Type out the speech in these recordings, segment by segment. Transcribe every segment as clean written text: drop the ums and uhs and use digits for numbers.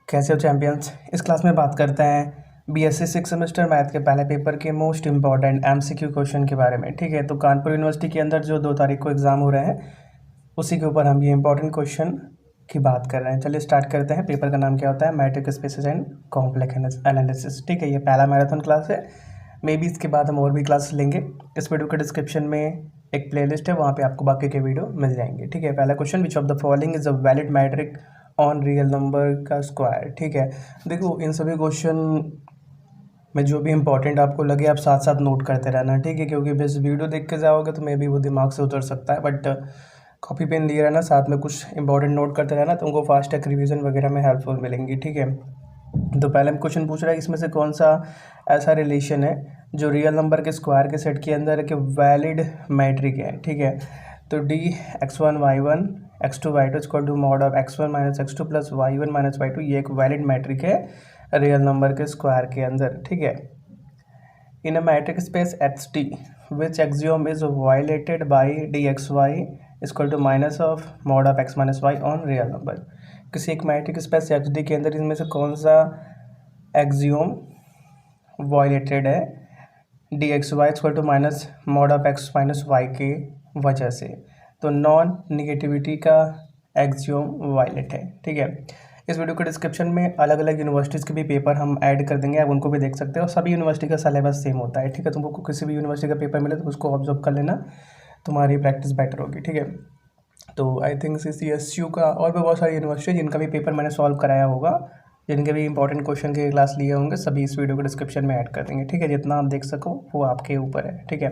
कैसे हो चैंपियंस। इस क्लास में बात करते हैं बीएससी सिक्स सेमेस्टर मैथ के पहले पेपर के मोस्ट इंपॉर्टेंट एमसीक्यू क्वेश्चन के बारे में। ठीक है, तो कानपुर यूनिवर्सिटी के अंदर जो 2 तारीख को एग्ज़ाम हो रहे हैं उसी के ऊपर हम ये इंपॉर्टेंट क्वेश्चन की बात कर रहे हैं। चलिए स्टार्ट करते हैं। पेपर का नाम क्या होता है? Matrix spaces and complex analysis. ठीक है, ये पहला मैराथन क्लास है। मे बी इसके बाद हम और भी क्लास लेंगे। इस वीडियो के डिस्क्रिप्शन में एक प्लेलिस्ट है, वहाँ पे आपको बाकी के वीडियो मिल जाएंगे। ठीक है, पहला question, which of the following is a valid metric on real number का स्क्वायर। ठीक है, देखो इन सभी क्वेश्चन में जो भी इंपॉर्टेंट आपको लगे आप साथ साथ नोट करते रहना। ठीक है, क्योंकि बस वीडियो देख के जाओगे तो मे बी वो दिमाग से उतर सकता है, बट कॉपी पेन लिए रहना, साथ में कुछ इंपॉर्टेंट नोट करते रहना, तुमको फास्ट ट्रैक रिवीजन वगैरह में हेल्पफुल मिलेंगी। ठीक है, तो पहले क्वेश्चन पूछ रहा है इसमें से कौन सा ऐसा रिलेशन है जो रियल नंबर के स्क्वायर के सेट के अंदर एक वैलिड मैट्रिक है। ठीक है, तो D x1 y1 x2 y2 equal to mod of x1 minus x2 plus y1 minus y2, ये एक वैलिड मैट्रिक है रियल नंबर के स्क्वायर के अंदर। ठीक है, in a metric space HT which axiom is violated by dxy equal to minus of mod of x minus y on real number. किसी एक मैट्रिक स्पेस HD के अंदर इनमें से कौन सा एक्सियोम वायलेटेड है dxy equal to minus mod of x minus y के वजह से? तो नॉन निगेटिविटी का एक्सियोम वायलेट है। ठीक है, इस वीडियो के डिस्क्रिप्शन में अलग अलग यूनिवर्सिटीज़ के भी पेपर हम ऐड कर देंगे, आप उनको भी देख सकते हो। सभी यूनिवर्सिटी का सिलेबस सेम होता है। ठीक है, तुमको किसी भी यूनिवर्सिटी का पेपर मिले तो उसको ऑब्जर्व कर लेना, तुम्हारी प्रैक्टिस बेटर होगी। ठीक है, तो आई थिंक CCSU का और भी बहुत सारी यूनिवर्सिटी जिनका भी पेपर मैंने सॉल्व कराया होगा, जिनके भी इंपॉर्टेंट क्वेश्चन के क्लास लिए होंगे, सभी इस वीडियो के डिस्क्रिप्शन में ऐड कर देंगे। ठीक है, जितना आप देख सको वो आपके ऊपर है। ठीक है,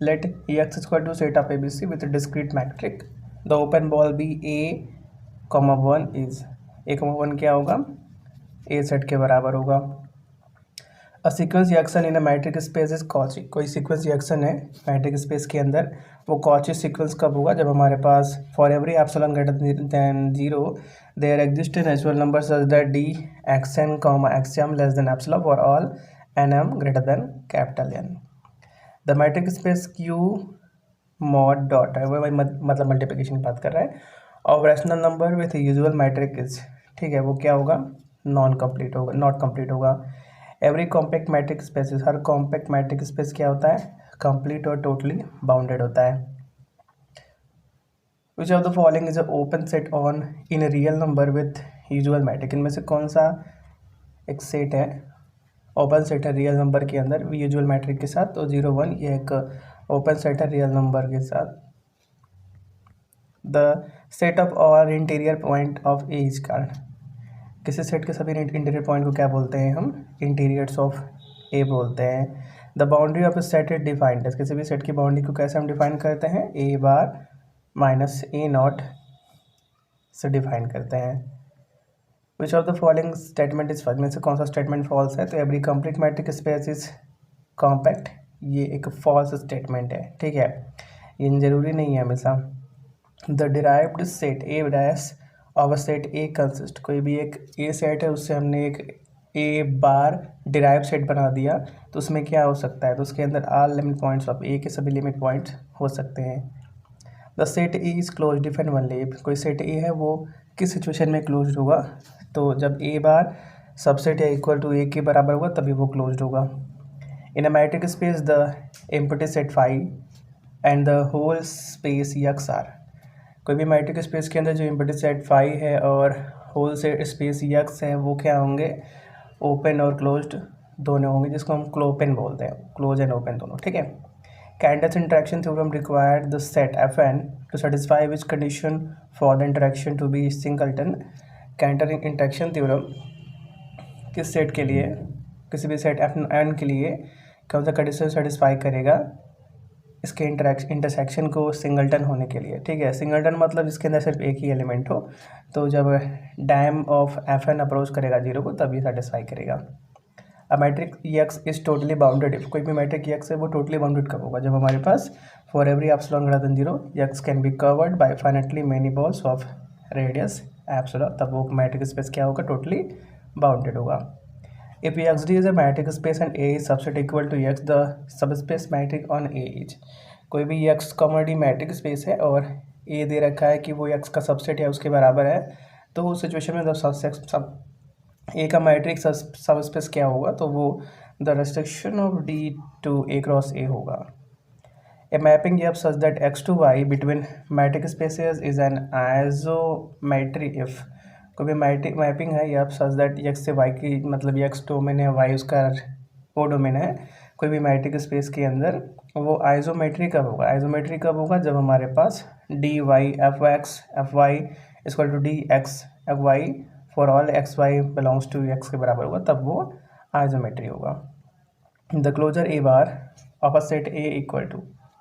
let X equal to set of ABC with discrete metric the open ball B A,1 is A,1 क्या होगा? A सेट के बराबर होगा। A sequence reaction in a metric space is Cauchy. कोई सीक्वेंस रिएक्शन है मैट्रिक स्पेस के अंदर, वो कॉची सीक्वेंस कब होगा? जब हमारे पास for every epsilon greater than 0 there exist a natural number such that D xn xm less than epsilon for all nm greater than capital N। The matric space Q mod dot है, वो मतलब multiplication की बात कर रहा है, और rational number with usual metric is, ठीक है, वो क्या होगा? नॉट कंप्लीट होगा। एवरी कॉम्पैक्ट मैट्रिक स्पेसिस, हर कॉम्पैक्ट मैट्रिक स्पेस क्या होता है? कंप्लीट और टोटली बाउंडेड होता है। Which of the following is a open set on in real number with usual metric. इनमें से कौन सा एक सेट है, ओपन सेट है रियल नंबर के अंदर यूजुअल मैट्रिक के साथ? तो 0 1 ये एक ओपन सेट है रियल नंबर के साथ। द सेट ऑफ और interior point of A is called. किसी सेट के सभी इंटीरियर पॉइंट को क्या बोलते हैं हम? इंटीरियर्स ऑफ ए बोलते हैं। The boundary of A set is defined, किसी भी सेट की बाउंड्री को कैसे हम डिफाइन करते हैं? A bar minus A naught से डिफाइन करते हैं। Which of the following statement is false, में से कौन सा स्टेटमेंट फॉल्स है? तो every complete metric space is compact, ये एक फॉल्स स्टेटमेंट है। ठीक है, ये जरूरी नहीं है हमेशा। The derived set A dash of set A consist, कोई भी एक ए सेट है उससे हमने एक ए बार डिराइव सेट बना दिया, तो उसमें क्या हो सकता है? तो उसके अंदर all limit points of A के सभी लिमिट पॉइंट्स हो सकते हैं। The set A is close defend only if, कोई सेट ए है वो किस सिचुएशन में क्लोज होगा? तो जब ए बार सबसेट या इक्वल टू ए के बराबर होगा तभी वो क्लोज होगा। In a metric space the empty set five and the whole space यक्स आर, कोई भी मैट्रिक स्पेस के अंदर जो एम्प्टी सेट फाइव है और होल सेट स्पेस यक्स है वो क्या होंगे? ओपन और क्लोज्ड दोनों होंगे, जिसको हम क्लोपेन बोलते हैं, क्लोज एंड ओपन दोनों। ठीक है, Cantor's intersection theorem required the set Fn to satisfy which condition for the intersection to be singleton. Cantor intersection theorem किस सेट के लिए, किसी भी सेट Fn के लिए कौन सा कंडीशन सेटिस्फाई करेगा इसके इंटरसेक्शन को सिंगलटन होने के लिए? ठीक है, सिंगलटन मतलब जिसके अंदर सिर्फ एक ही एलिमेंट हो, तो जब डैम ऑफ Fn अप्रोच करेगा 0 को तब ये सेटिस्फाई करेगा। अब metric X is totally bounded if, कोई भी मैट्रिक X है वो टोटली बाउंडेड कब होगा? जब हमारे पास for every epsilon greater than 0 X can be covered by finitely many balls of radius epsilon, तब वो मैट्रिक स्पेस क्या होगा? टोटली बाउंडेड होगा। If XD is a matrix space and A is subset equal to X, the subspace matrix on A is, कोई भी X, D matric space है और A दे रखा है कि वो X का सबसेट या उसके बराबर है, तो उस सिचुएशन में ए का मैट्रिक सब स्पेस क्या होगा, तो वो the restriction of D to A cross A होगा। A mapping F such that x to y between metric spaces is an isometry if कोई भी मैपिंग है F such that x से y की मतलब x डोमेन है, y उसका वो डोमेन है, कोई भी मैट्रिक स्पेस के अंदर, वो आइसोमेट्री कब होगा? आइसोमेट्री कब होगा? जब हमारे पास D Y F X F Y equal to D X F Y for all X Y belongs to X के बराबर होगा, तब वो आइसोमेट्री होगा। The closure A bar of a set A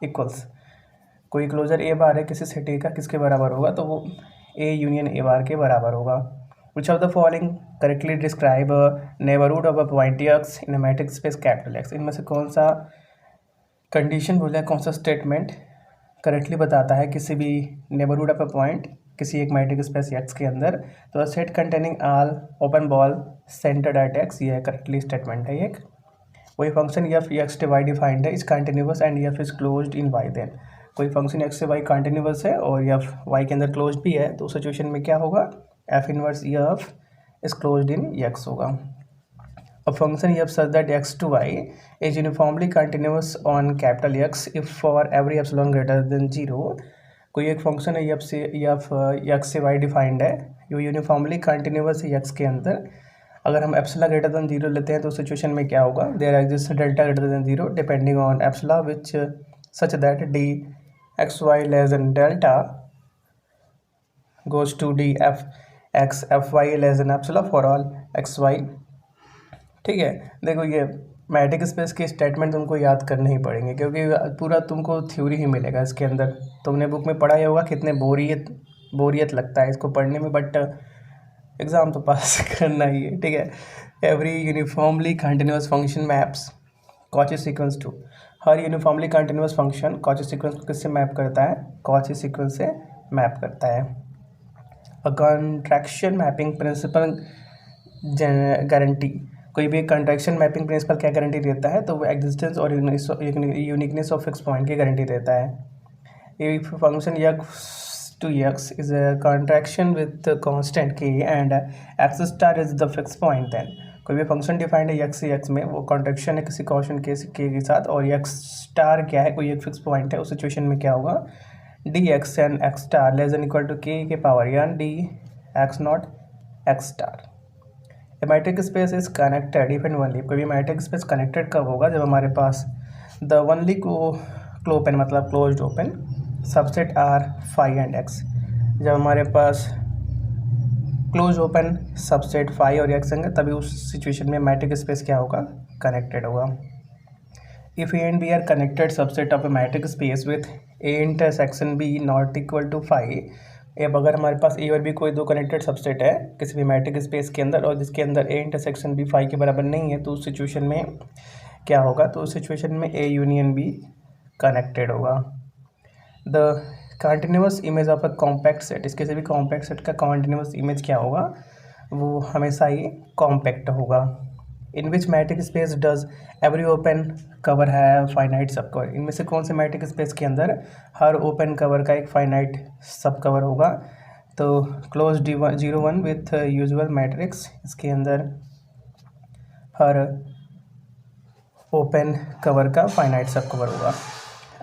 equals कोई क्लोजर ए बार है किसी set ए का, किसके बराबर होगा? तो वो ए यूनियन ए बार के बराबर होगा। विच of the following correctly describe neighbourhood of a point x in a metric space capital x. इनमें से कौन सा कंडीशन बोला है, कौन सा स्टेटमेंट करेक्टली बताता है किसी भी नेबरहुड ऑफ अ पॉइंट किसी एक मैट्रिक स्पेस एक्स के अंदर? तो set containing all open ball centred at X, ये करेक्टली स्टेटमेंट है एक। कोई फंक्शन एफ एक्स से वाई डिफाइंड है, is continuous and F is closed in Y, then कोई फंक्शन एक्स से वाई कंटिन्यूअस है और एफ वाई के अंदर क्लोज्ड भी है, तो उस सिचुएशन में क्या होगा? F inverse F is closed in X होगा। अब function F such that X to Y is uniformly continuous on capital X if for every epsilon greater than zero. कोई एक फंक्शन है एफ से एक्स से वाई डिफाइंड है, यो uniformly continuous है x के अंदर। अगर हम एप्सिलॉन ग्रेटर देन जीरो लेते हैं तो सिचुएशन में क्या होगा? There exist delta greater than zero depending on epsilon which such that D X Y less than delta goes to D F X F Y less than epsilon for all X Y. ठीक है, देखो ये matric space के statement तुमको याद करने ही पड़ेंगे क्योंकि पूरा तुमको थ्योरी ही मिलेगा इसके अंदर। तुमने बुक में पढ़ा ही होगा, कितने बोरियत लगता है इसको पढ़ने में, बट एग्ज़ाम तो पास करना ही है। ठीक है, every uniformly continuous function maps Cauchy sequence to, हर uniformly continuous function Cauchy sequence को किससे मैप करता है? कॉची सीक्वेंस से मैप करता है। अ कॉन्ट्रैक्शन मैपिंग प्रिंसिपल गारंटी, कोई भी कॉन्ट्रैक्शन मैपिंग प्रिंसिपल क्या गारंटी देता है? तो वो एग्जिस्टेंस और यूनिकनेस ऑफ फिक्स पॉइंट की गारंटी देता है। If function x to x is a contraction with the constant k and x star is the fixed point, then कोई भी फंक्शन डिफाइंड है x से x में, वो कॉन्ट्रैक्शन है किसी कांस्टेंट के साथ और x स्टार क्या है? कोई एक फिक्स पॉइंट है। उस सिचुएशन में क्या होगा? D X and x star less than equal to k के पावर यानी D X naught x star. A metric space is connected if and only, कोई भी मैट्रिक स्पेस कनेक्टेड कब होगा? जब हमारे पास द ओनली क्लोपेन मतलब closed open subset are phi and X, जब हमारे पास क्लोज ओपन सबसेट फाई और एक्स होंगे तभी उस सिचुएशन में मैट्रिक स्पेस क्या होगा? कनेक्टेड होगा। If A and B are connected subset of a metric space with A intersection B not equal to phi, अब अगर हमारे पास ए और बी कोई दो कनेक्टेड सबसेट है किसी भी मैट्रिक स्पेस के अंदर और जिसके अंदर ए इंटरसेक्शन बी फाई के बराबर नहीं है, तो उस सिचुएशन में क्या होगा? तो उस सिचुएशन में ए यूनियन बी कनेक्टेड होगा। The continuous image of a compact set, इसके से भी कॉम्पैक्ट सेट का कंटिन्यूस इमेज क्या होगा? वो हमेशा ही कॉम्पैक्ट होगा। In which metric space does every open cover है फाइनाइट सब कवर, इनमें से कौन से मैट्रिक स्पेस के अंदर हर ओपन कवर का एक फाइनाइट सब कवर होगा? तो close D one 0 1 with usual metrics, इसके अंदर हर ओपन कवर का फाइनाइट सब कवर होगा।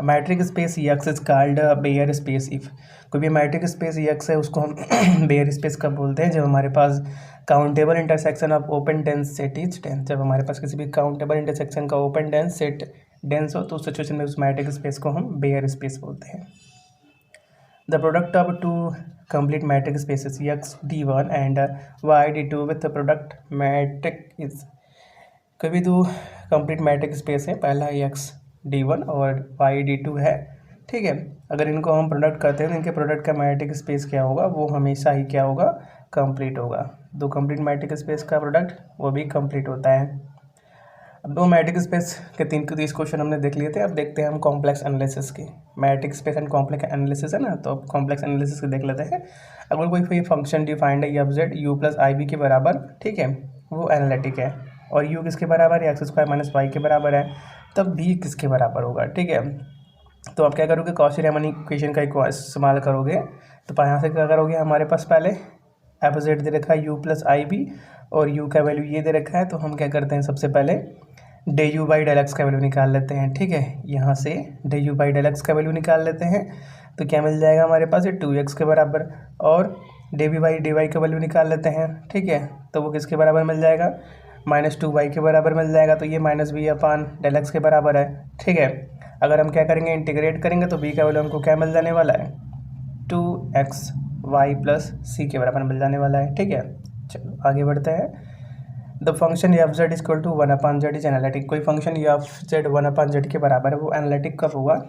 Metric space X is called Baire space if, कोई भी मैट्रिक स्पेस एक्स है उसको हम बेयर स्पेस कब बोलते हैं? जब हमारे पास countable intersection of open dense set is dense, जब हमारे पास किसी भी काउंटेबल इंटरसेक्शन का ओपन डेंस सेट डेंस हो तो उस सिचुएशन में उस मैट्रिक स्पेस को हम बेयर स्पेस बोलते हैं। The product of two complete metric spaces X D one and Y D two with product metric is, कोई भी दो कंप्लीट मैट्रिक स्पेस है, पहला एक्स डी वन और वाई डी टू है। ठीक है, अगर इनको हम प्रोडक्ट करते हैं तो इनके प्रोडक्ट का मैट्रिक स्पेस क्या होगा? वो हमेशा ही क्या होगा? कंप्लीट होगा। दो कंप्लीट मैट्रिक स्पेस का प्रोडक्ट वो भी कंप्लीट होता है। अब दो मैट्रिक स्पेस के 30 क्वेश्चन हमने देख लिए थे, अब देखते हैं हम कॉम्प्लेक्स एनालिसिस के। Matric space and complex analysis है ना, तो अब कॉम्प्लेक्स एनालिसिस के देख लेते हैं। अगर कोई फंक्शन डिफाइंड है F Z U plus I B के बराबर, ठीक है, वो एनालिटिक है और यू किसके बराबर है? एक्स स्क्वायर माइनस वाई के बराबर है, तब बी किसके बराबर होगा? ठीक है, तो आप क्या करोगे? कॉची रीमन इक्वेशन का इस्तेमाल करोगे। तो यहाँ से क्या करोगे? हमारे पास पहले एफ जेड दे रखा है यू प्लस आई बी, और यू का वैल्यू ये दे रखा है। तो हम क्या करते हैं, सबसे पहले del U by del X का वैल्यू निकाल लेते हैं। ठीक है, यहाँ से del U by del X का वैल्यू निकाल लेते हैं। तो क्या मिल जाएगा हमारे पास, ये 2x के बराबर, और del B by D Y का वैल्यू निकाल लेते हैं। ठीक है, तो वो किसके बराबर मिल जाएगा, -2y के बराबर मिल जाएगा। तो ये -b अपान डेल एक्स के बराबर है। ठीक है, अगर हम क्या करेंगे, इंटीग्रेट करेंगे तो b का वैल्यू हमको क्या मिल जाने वाला है, 2xy प्लस c के बराबर मिल जाने वाला है। ठीक है, चलो आगे बढ़ते हैं। The function F Z is equal to 1/z is analytic. कोई फंक्शन एफ जेड 1/z के बराबर है, वो एनालिटिक कब होगा,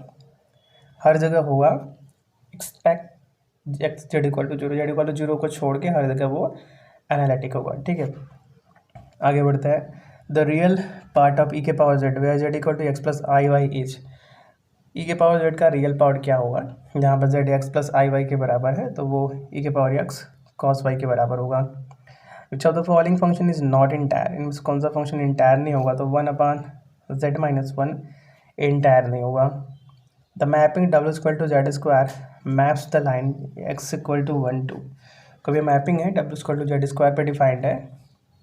हर जगह होगा expect X Z equal to 0, Z equal to 0 को छोड़ के हर जगह वो एनालिटिक होगा। ठीक है, आगे बढ़ते हैं। The real part of E के power Z where Z equal to X plus I Y is. E के पावर जेड का रियल पार्ट क्या होगा, जहाँ पर Z X plus I Y के बराबर है, तो वो ई के पावर एक्स कॉस वाई के बराबर होगा। विच of the following function is not entire, इनमें से कौन सा फंक्शन इंटायर नहीं होगा, तो 1/z-1 इंटायर नहीं होगा। The mapping W equal to Z square maps the line X equal to 1 2। कभी मैपिंग है W equal to Z square पर डिफाइंड है,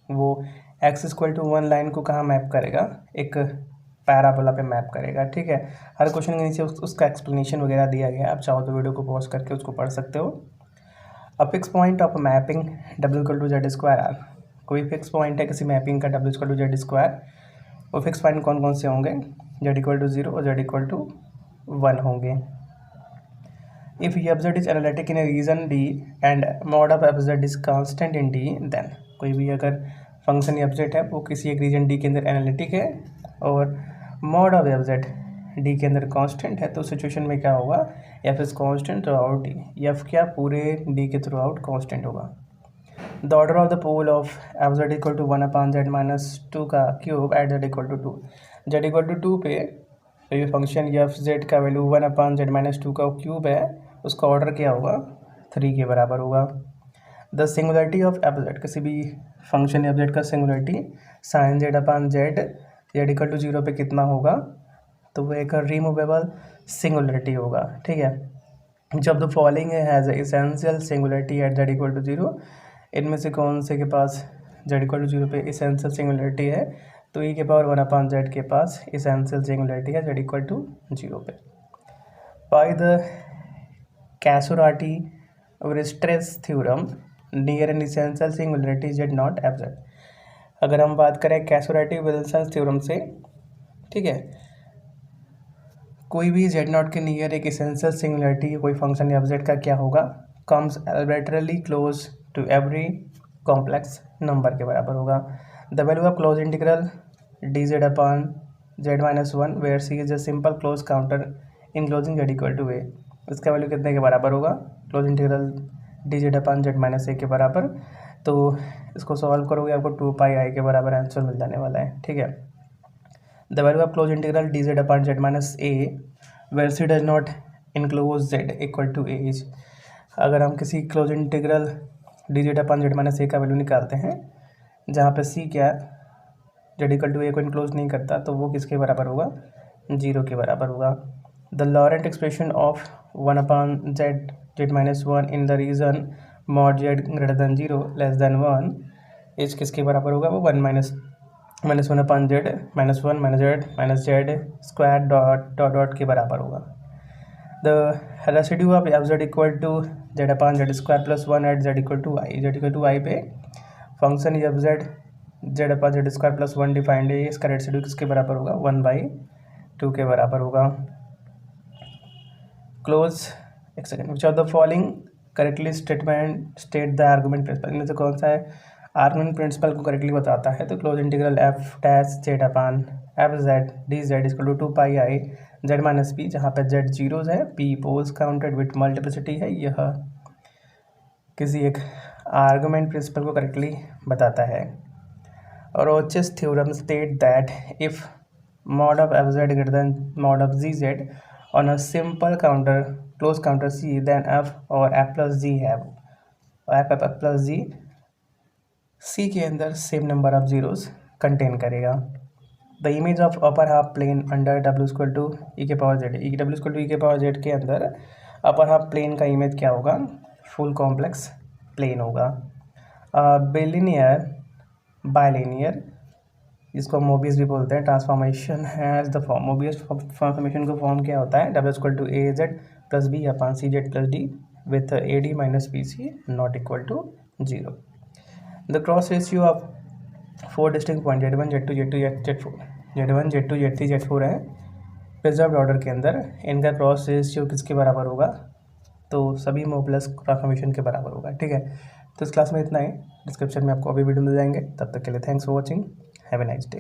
वो एक्स इक्वल टू 1 लाइन को कहाँ मैप करेगा, एक पैराबोला पे मैप करेगा। ठीक है, हर क्वेश्चन के नीचे उसका एक्सप्लेनेशन वगैरह दिया गया है, आप चाहो तो वीडियो को पॉज करके उसको पढ़ सकते हो। A fix point of mapping W equal to Z square are. कोई फिक्स पॉइंट है किसी मैपिंग का W equal to Z square, वो फिक्स पॉइंट कौन कौन से होंगे, जेड इक्वल टू 0 और जेड इक्वल टू 1 होंगे। If F Z is analytic in a region D and mod of F Z is constant in D, then कोई भी अगर फंक्शन एफ जेड है वो किसी एक रीजन डी के अंदर एनालिटिक है और mod of F Z D के अंदर कांस्टेंट है, तो सिचुएशन में क्या होगा, F is constant throughout D. एफ क्या पूरे डी के थ्रू आउट कांस्टेंट होगा। The order of the pole of F Z equal to 1/z-2 का cube at Z equal to 2। Z equal to 2 पे ये फंक्शन एफ जेड का value 1/z-2 का क्यूब है, उसका ऑर्डर क्या होगा, 3 के बराबर होगा। The singularity of F Z, किसी भी फंक्शन एफ जेड का singularity sine Z upon Z Z equal to 0 पे कितना होगा, तो वो एक रिमूवेबल सिंगुलरिटी होगा। ठीक है, जब the following has essential singularity at Z equal to 0, इनमें से कौन से के पास जेड इक्वल टू 0 पे एसेंशियल सिंगुलरिटी है, तो ई के पावर 1/z के पास एसेंशियल सिंगुलरिटी है जेड इक्वल टू 0 पे। बाय द कैसोराटी और stress theorem near an essential singularity Z not F Z. अगर हम बात करें कैसोराटी विल्सन थ्योरम से, ठीक है, कोई भी जेड नॉट के नियर एक एसेंशियल सिंगुलरिटी कोई फंक्शन एफ जेड का क्या होगा, comes arbitrarily close to every complex number के बराबर होगा। The value of close integral D Z upon Z -1 where C is a simple close counter enclosing Z equal to A. इसका value कितने के बराबर होगा, close integral D Z upon Z -a के बराबर। तो इसको सॉल्व करोगे आपको 2πi के बराबर आंसर मिल जाने वाला है। ठीक है, the value of close integral D Z upon Z -a where C does not enclose Z equal to A is. अगर हम किसी close integral D Z upon Z -a का वैल्यू निकालते हैं जहाँ पे सी क्या जेड इक्वल टू ए को इनक्लोज नहीं करता, तो वो किसके बराबर होगा, 0 के बराबर होगा। The Laurent expression of 1/z Z -1 in the region mod Z greater than 0 less than 1 is किसके बराबर होगा, वो 1 -1/z -1 -z स्क्वायर डॉट के बराबर होगा। The residue of F Z equal to Z upon Z square plus 1 at Z equal to I. Z equal to I पे function F Z upon Z square plus 1 defined है, इसका residue किसके बराबर होगा, 1/2 के बराबर होगा। क्लोज एक second, which of the following correctly state the argument principle. इनमें से कौन सा है आर्गुमेंट प्रिंसिपल को करेक्टली बताता है, तो close integral F dash Z upon F Z D Z equal to 2πi Z -p, जहाँ पे जेड जीरोज है, P poles counted with multiplicity है, यह किसी एक आर्गुमेंट प्रिंसिपल को करेक्टली बताता है। और Rouche's theorem state that if mod of f z greater than mod of z z on a simple counter close counter C, then f or f plus g have f plus g C के अंदर same number of zeros contain करेगा। The image of upper half plane under W equal to E के power Z, W equal to E के power Z के अंदर upper half plane का image क्या होगा, फुल कॉम्प्लेक्स प्लेन होगा। Bilinear bilinear, इसको मोबियस भी बोलते हैं, transformation has the form, Mobius transformation का फॉर्म क्या होता है, W equal to A Z plus B upon C Z plus D with A D minus B C not equal to 0. The cross ratio of 4 distinct point Z1 Z2 Z2 Z4 Z1 Z2 Z3 Z4 है preserved order के अंदर, इनका cross ratio किसके बराबर होगा, तो सभी मोबुलस transformation के बराबर होगा. ठीक है, तो इस क्लास में इतना ही. डिस्क्रिप्शन में आपको अभी वीडियो मिल जाएंगे. तब तक के लिए thanks for watching. Have a nice day.